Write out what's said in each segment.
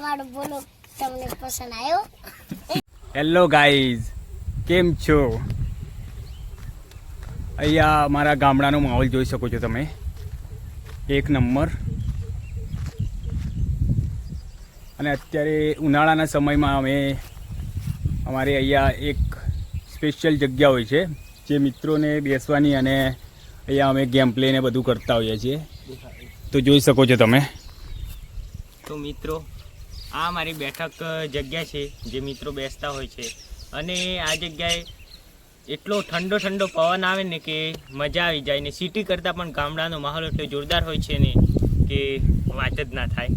અમારો બોલો તમને પસંદ આવ્યો? હેલો ગાઈઝ, કેમ છો? અહીંયા અમારા ગામડાનો માહોલ જોઈ શકો છો તમે, એક નંબર. અને અત્યારે ઉનાળાના સમયમાં અમે અમારે અહીંયા એક સ્પેશિયલ જગ્યા હોય છે જે મિત્રોને બેસવાની, અને અહીંયા અમે ગેમ પ્લે ને બધું કરતા હોઈએ છીએ. તો જોઈ શકો છો તમે. તો મિત્રો, આ મારી બેઠક જગ્યા છે જે મિત્રો બેસતા હોય છે. અને આ જગ્યાએ એટલો ઠંડો ઠંડો પવન આવે ને કે મજા આવી જાય. ને સિટી કરતાં પણ ગામડાનો માહોલ એટલો જોરદાર હોય છે ને કે વાત જ ના થાય.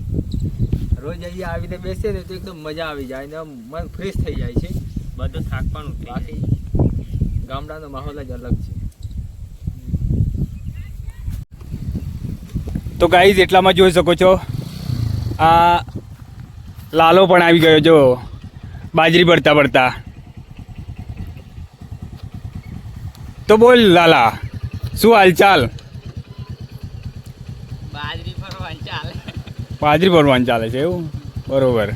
રોજ અહીંયા આવીને બેસે ને તો એકદમ મજા આવી જાય ને મન ફ્રેશ થઈ જાય છે. બધો થાક પણ ઉતરી જાય. બાકી ગામડાનો માહોલ જ અલગ છે. તો ગાઈઝ, એટલામાં જોઈ શકો છો આ લાલો પણ આવી ગયો. જો બાજરી પડતા પડતા. તો બોલ લાલા, શું હાલચાલ? બાજરી ફરવાનું ચાલે. બાજરી ભરવાનું ચાલે છે એવું? બરોબર.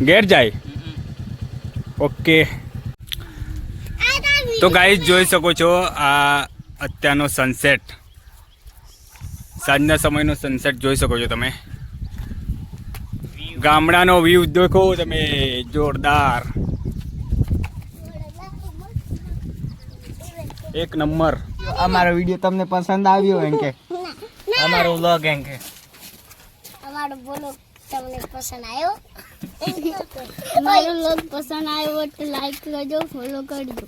ઘેર જાય? ઓકે. તો ગાઈઝ, જોઈ શકો છો આ અત્યારનો સનસેટ, સાંજના સમયનો સનસેટ જોઈ શકો છો તમે. ગામડાનો વ્યૂ દેખો તમે, જોરદાર, એક નંબર. અમારો વિડીયો તમને પસંદ આવ્યો એમ કે અમારો વ્લોગ એમ કે અમારો બોલો તમને પસંદ આવ્યો? અમારો લોગ પસંદ આવ્યો તો લાઈક કરજો, ફોલો કરજો.